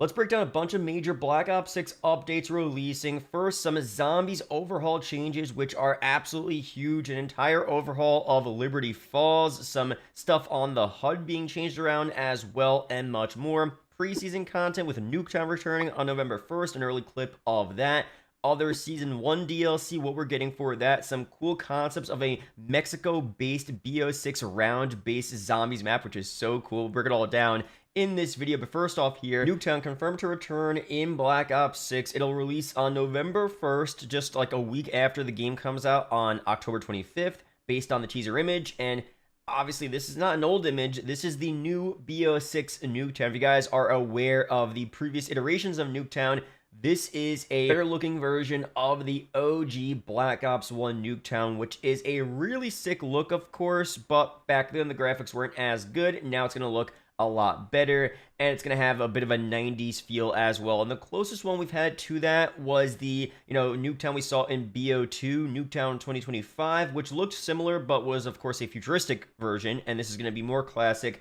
Let's break down a bunch of major Black Ops 6 updates releasing. First, some Zombies Overhaul changes, which are absolutely huge. An entire overhaul of Liberty Falls, some stuff on the HUD being changed around as well, and much more. Preseason content with Nuketown returning on November 1st, an early clip of that. Other Season 1 DLC, what we're getting for that, some cool concepts of a Mexico-based BO6 round-based zombies map, which is so cool. We'll break it all down in this video. But first off here, Nuketown confirmed to return in Black Ops 6. It'll release on November 1st, just like a week after the game comes out on October 25th, based on the teaser image. And obviously, this is not an old image. This is the new BO6 Nuketown. If you guys are aware of the previous iterations of Nuketown, this is a better looking version of the OG Black Ops 1 Nuketown, which is a really sick look, of course, but back then the graphics weren't as good. Now it's going to look a lot better, and it's going to have a bit of a 90s feel as well. And the closest one we've had to that was the, Nuketown we saw in BO2, Nuketown 2025, which looked similar, but was, of course, a futuristic version, and this is going to be more classic.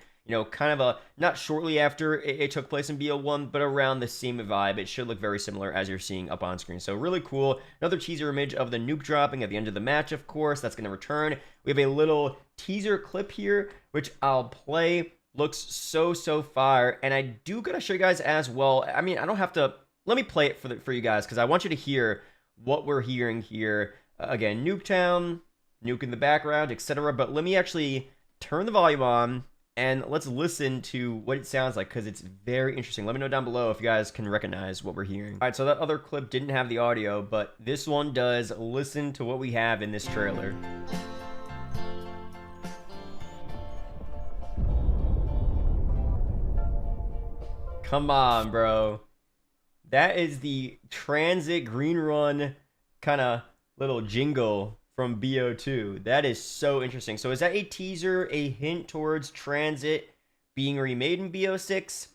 Kind of a, not shortly after it took place in BO1, but around the same vibe. It should look very similar as you're seeing up on screen. So really cool. Another teaser image of the nuke dropping at the end of the match, of course. That's going to return. We have a little teaser clip here, which I'll play. Looks so fire. And I do got to show you guys as well. I mean, I don't have to, let me play it for you guys, because I want you to hear what we're hearing here. Again, Nuketown, nuke in the background, etc. But let me actually turn the volume on, and let's listen to what it sounds like, because it's very interesting. Let me know down below if you guys can recognize what we're hearing. All right, so that other clip didn't have the audio, but this one does. Listen to what we have in this trailer. Come on, bro. That is the Transit Green Run kind of little jingle from BO2. That is so interesting. So is that a teaser, a hint towards Transit being remade in BO6?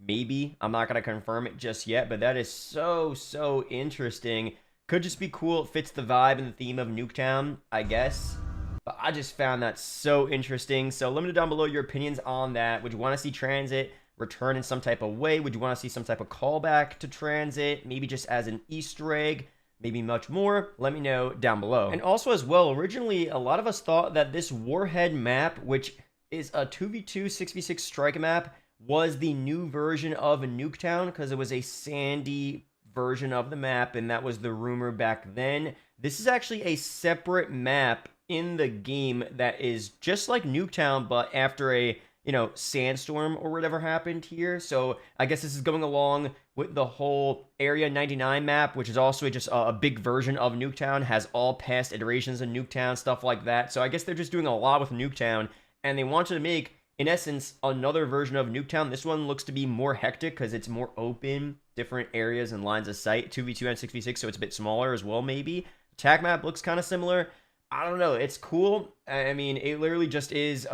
Maybe. I'm not going to confirm it just yet, but that is so interesting. Could just be cool. It fits the vibe and the theme of Nuketown, I guess. But I just found that so interesting. So let me know down below your opinions on that. Would you want to see Transit return in some type of way? Would you want to see some type of callback to Transit? Maybe just as an Easter egg? Maybe much more? Let me know down below. And also as well, originally, a lot of us thought that this Warhead map, which is a 2v2 6v6 strike map, was the new version of Nuketown, because it was a sandy version of the map, and that was the rumor back then. This is actually a separate map in the game that is just like Nuketown, but after a sandstorm or whatever happened here. So I guess this is going along with the whole Area 99 map, which is also just a big version of Nuketown, has all past iterations of Nuketown, stuff like that. So I guess they're just doing a lot with Nuketown, and they wanted to make, in essence, another version of Nuketown. This one looks to be more hectic because it's more open, different areas and lines of sight, 2v2 and 6v6, so it's a bit smaller as well, maybe. Attack map looks kind of similar. I don't know. It's cool. I mean, it literally just is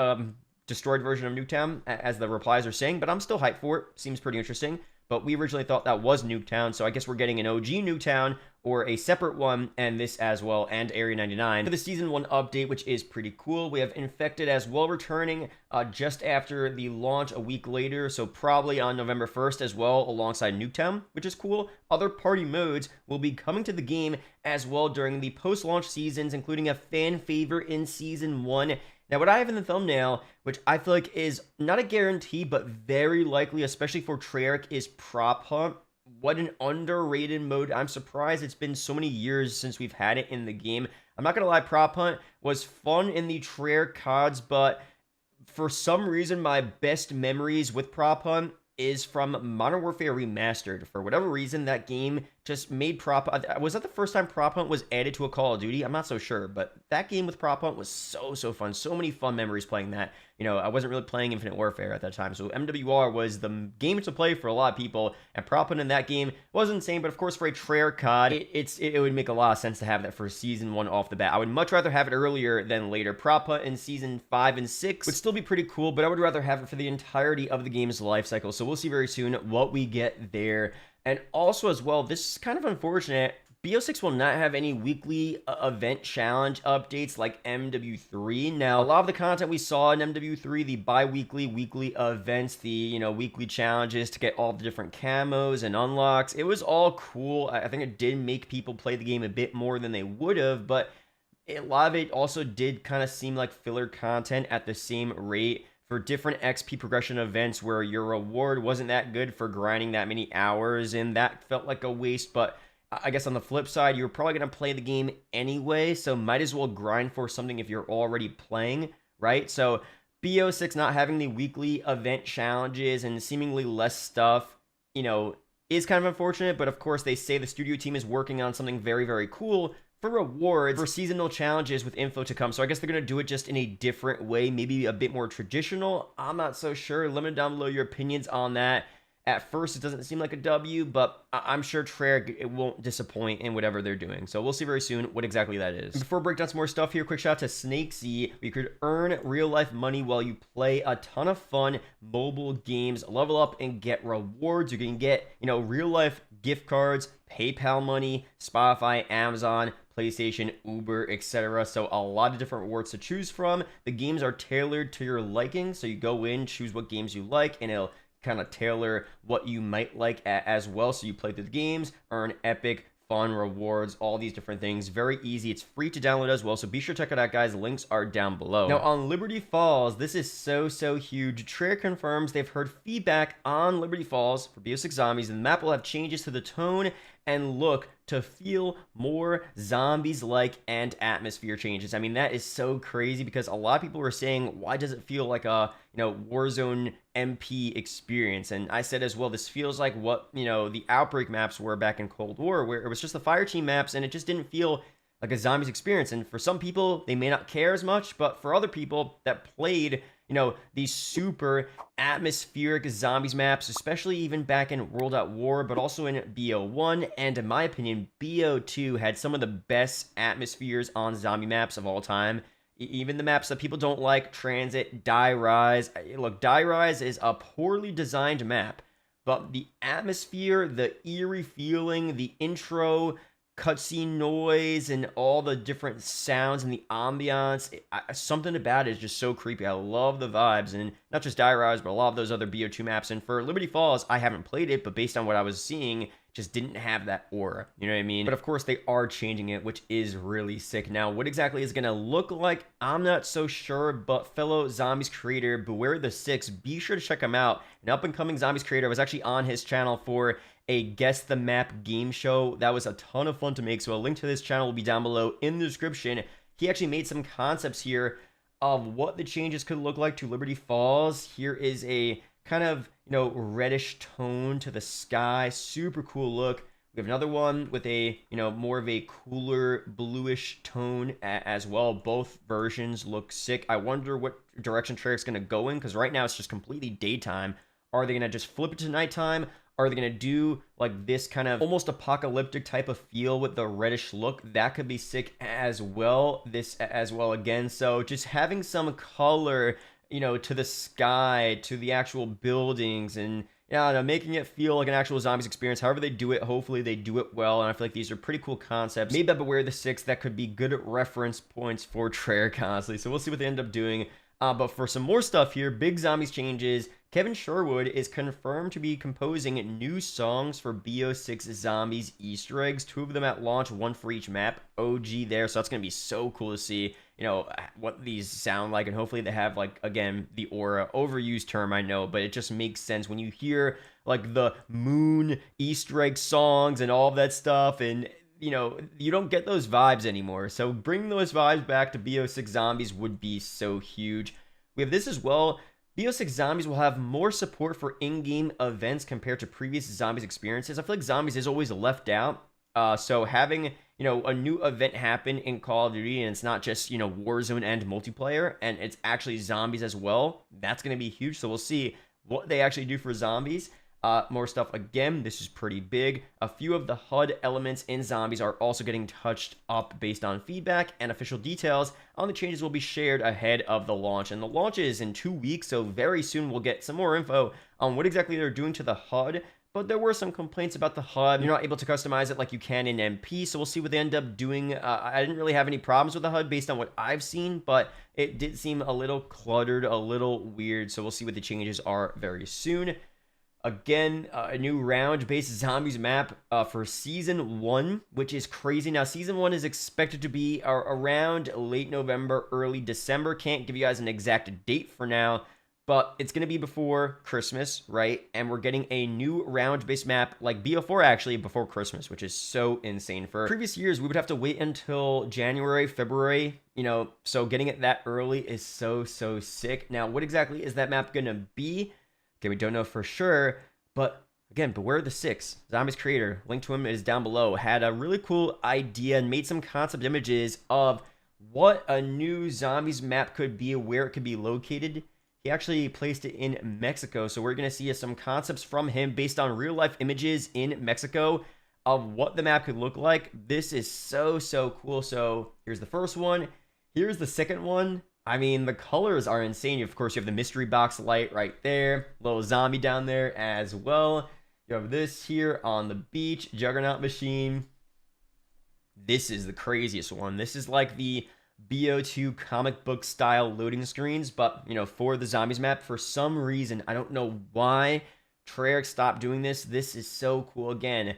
destroyed version of Nuketown, as the replies are saying, but I'm still hyped for it. Seems pretty interesting. But we originally thought that was Nuketown, so I guess we're getting an OG Nuketown or a separate one, and this as well, and Area 99 for the Season 1 update, which is pretty cool. We have Infected as well returning just after the launch a week later, so probably on November 1st as well, alongside Nuketown, which is cool. Other party modes will be coming to the game as well during the post-launch seasons, including a fan favorite in Season 1. Now, what I have in the thumbnail, which I feel like is not a guarantee, but very likely, especially for Treyarch, is Prop Hunt. What an underrated mode. I'm surprised it's been so many years since we've had it in the game. I'm not going to lie, Prop Hunt was fun in the Treyarch CODs, but for some reason, my best memories with Prop Hunt is from Modern Warfare Remastered. For whatever reason, that game just made Prop Hunt. Was that the first time Prop Hunt was added to a Call of Duty? I'm not so sure, but that game with Prop Hunt was so fun. So many fun memories playing that. I wasn't really playing Infinite Warfare at that time, so MWR was the game to play for a lot of people, and Prop Hunt in that game was insane, but of course for a Treyarch COD, it would make a lot of sense to have that for Season 1 off the bat. I would much rather have it earlier than later. Prop Hunt in Season 5 and 6 would still be pretty cool, but I would rather have it for the entirety of the game's life cycle, so we'll see very soon what we get there. And also as well, this is kind of unfortunate, BO6 will not have any weekly event challenge updates like MW3. Now, a lot of the content we saw in MW3, the bi-weekly, weekly events, the, weekly challenges to get all the different camos and unlocks, it was all cool. I think it did make people play the game a bit more than they would have, but a lot of it also did kind of seem like filler content at the same rate for different XP progression events where your reward wasn't that good for grinding that many hours, and that felt like a waste. But I guess on the flip side, you're probably going to play the game anyway, so might as well grind for something if you're already playing, right? So BO6 not having the weekly event challenges and seemingly less stuff, is kind of unfortunate, but of course they say the studio team is working on something very, very cool for rewards for seasonal challenges with info to come. So I guess they're going to do it just in a different way, maybe a bit more traditional. I'm not so sure. Let me know down below your opinions on that. At first, it doesn't seem like a W, but I'm sure Treyarch, it won't disappoint in whatever they're doing. So we'll see very soon what exactly that is. Before I break down some more stuff here, quick shout out to Snakesy. You could earn real-life money while you play a ton of fun mobile games, level up, and get rewards. You can get, real-life gift cards, PayPal money, Spotify, Amazon, PlayStation, Uber, etc. So a lot of different rewards to choose from. The games are tailored to your liking, so you go in, choose what games you like, and it'll kind of tailor what you might like as well. So you play through the games, earn epic fun rewards, all these different things. Very easy. It's free to download as well, so be sure to check it out, guys. Links are down below. Now on Liberty Falls, this is so huge. Treyarch confirms they've heard feedback on Liberty Falls for BO6 Zombies, and the map will have changes to the tone and look to feel more zombies-like, and atmosphere changes. I mean, that is so crazy because a lot of people were saying, why does it feel like a, Warzone MP experience? And I said as well, this feels like what, the Outbreak maps were back in Cold War, where it was just the fire team maps and it just didn't feel like a zombies experience. And for some people, they may not care as much, but for other people that played, these super atmospheric zombies maps, especially even back in World at War, but also in BO1, and in my opinion, BO2 had some of the best atmospheres on zombie maps of all time. Even the maps that people don't like, Transit, Die Rise. Look, Die Rise is a poorly designed map, but the atmosphere, the eerie feeling, the intro cutscene noise, and all the different sounds and the ambiance, something about it is just so creepy. I love the vibes, and not just Die Rise, but a lot of those other BO2 maps. And for Liberty Falls, I haven't played it, but based on what I was seeing, just didn't have that aura, you know what I mean? But of course they are changing it, which is really sick. Now, what exactly is gonna look like, I'm not so sure, but fellow Zombies creator Beware the Six, be sure to check him out. An up-and-coming Zombies creator. I was actually on his channel for a Guess the Map game show. That was a ton of fun to make, so a link to this channel will be down below in the description. He actually made some concepts here of what the changes could look like to Liberty Falls. Here is a kind of, reddish tone to the sky. Super cool look. We have another one with a, more of a cooler bluish tone as well. Both versions look sick. I wonder what direction Treyarch's going to go in, because right now it's just completely daytime. Are they going to just flip it to nighttime? Are they going to do like this kind of almost apocalyptic type of feel with the reddish look? That could be sick as well. This as well again. So just having some color, to the sky, to the actual buildings, and making it feel like an actual zombies experience. However they do it, hopefully they do it well, and I feel like these are pretty cool concepts. Made by Beware the Six that could be good reference points for Treyarch, honestly. So we'll see what they end up doing. But for some more stuff here, big zombies changes. Kevin Sherwood is confirmed to be composing new songs for BO6 Zombies Easter eggs. 2 of them at launch, 1 for each map. OG there, so that's going to be so cool to see, what these sound like. And hopefully they have, like, again, the aura. Overused term, I know, but it just makes sense when you hear, like, the moon Easter egg songs and all of that stuff. And you don't get those vibes anymore. So bringing those vibes back to BO6 Zombies would be so huge. We have this as well. BO6 Zombies will have more support for in-game events compared to previous Zombies experiences. I feel like Zombies is always left out. So having, a new event happen in Call of Duty, and it's not just, Warzone and multiplayer, and it's actually Zombies as well, that's going to be huge. So we'll see what they actually do for Zombies. More stuff again. This is pretty big. A few of the HUD elements in Zombies are also getting touched up based on feedback, and official details on the changes will be shared ahead of the launch. And the launch is in 2 weeks, so very soon we'll get some more info on what exactly they're doing to the HUD. but there were some complaints about the HUD. You're not able to customize it like you can in MP, so we'll see what they end up doing. I didn't really have any problems with the HUD based on what I've seen, but it did seem a little cluttered, a little weird, so we'll see what the changes are very soon. Again, a new round-based zombies map for Season 1, which is crazy. Now, Season 1 is expected to be around late November, early December. Can't give you guys an exact date for now, but it's going to be before Christmas, right? And we're getting a new round-based map like BO4 actually before Christmas, which is so insane. For previous years, we would have to wait until January, February, you know, so getting it that early is so sick. Now, what exactly is that map going to be? Okay, we don't know for sure, but again, Beware the Six, Zombies creator, link to him is down below, had a really cool idea and made some concept images of what a new Zombies map could be, where it could be located. He actually placed it in Mexico, so we're going to see some concepts from him based on real-life images in Mexico of what the map could look like. This is so cool. So here's the first one. Here's the second one. I mean, the colors are insane. Of course, you have the mystery box light right there. Little zombie down there as well. You have this here on the beach. Juggernaut machine. This is the craziest one. This is like the BO2 comic book style loading screens, but, you know, for the zombies map. For some reason, I don't know why Treyarch stopped doing this. This is so cool. Again,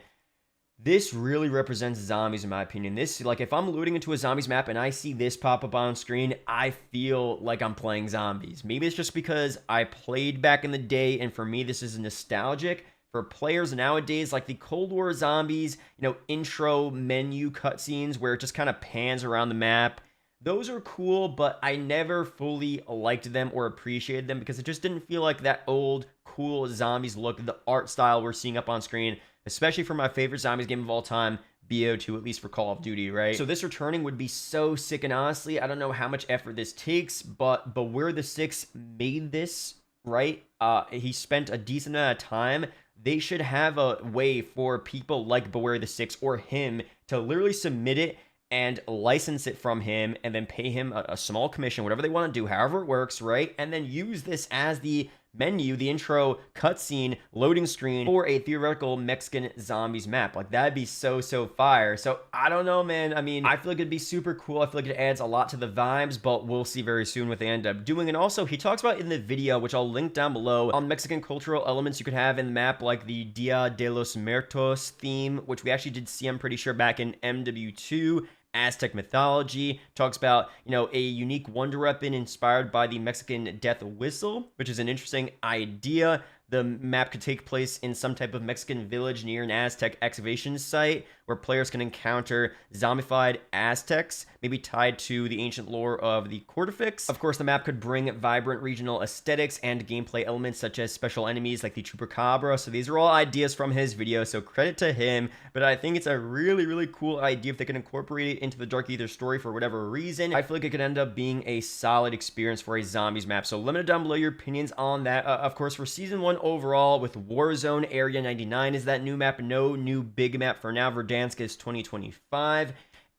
this really represents zombies in my opinion. This, like, if I'm loading into a zombies map and I see this pop up on screen, I feel like I'm playing zombies. Maybe it's just because I played back in the day, and for me, this is nostalgic. For players nowadays, like the Cold War zombies, you know, intro menu cutscenes where it just kind of pans around the map, those are cool, but I never fully liked them or appreciated them because it just didn't feel like that old, cool zombies look, the art style we're seeing up on screen, especially for my favorite zombies game of all time, BO2, at least for Call of Duty, right? So this returning would be so sick, and honestly, I don't know how much effort this takes, but Beware the Six made this, right? He spent a decent amount of time. They should have a way for people like Beware the Six or him to literally submit it and license it from him and then pay him a small commission, whatever they want to do, however it works, right? And then use this as the menu, the intro cutscene loading screen for a theoretical Mexican zombies map. Like, that'd be so fire. So I don't know, man. I mean, I feel like it'd be super cool. I feel like it adds a lot to the vibes, but we'll see very soon what they end up doing. And also, he talks about in the video, which I'll link down below, on Mexican cultural elements you could have in the map, like the Dia de los Muertos theme, which we actually did see, I'm pretty sure, back in MW2. Aztec mythology, talks about, you know, a unique wonder weapon inspired by the Mexican death whistle, which is an interesting idea. The map could take place in some type of Mexican village near an Aztec excavation site where players can encounter zombified Aztecs, maybe tied to the ancient lore of the Cortifix. Of course, the map could bring vibrant regional aesthetics and gameplay elements such as special enemies like the Chupacabra. So these are all ideas from his video, so credit to him. But I think it's a really cool idea if they can incorporate it into the Dark Aether story for whatever reason. I feel like it could end up being a solid experience for a zombies map. So let me know down below your opinions on that. Of course, for Season 1 overall, with Warzone, Area 99 is that new map. No new big map for now. Verdansk is 2025.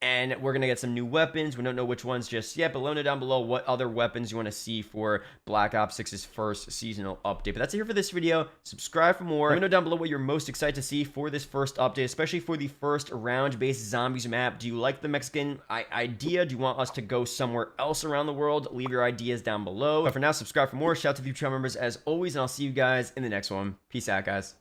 And we're going to get some new weapons. We don't know which ones just yet, but let me know down below what other weapons you want to see for Black Ops 6's first seasonal update. But that's it here for this video. Subscribe for more. Let me know down below what you're most excited to see for this first update, especially for the first round-based zombies map. Do you like the Mexican idea? Do you want us to go somewhere else around the world? Leave your ideas down below. But for now, subscribe for more. Shout out to the channel members as always, and I'll see you guys in the next one. Peace out, guys.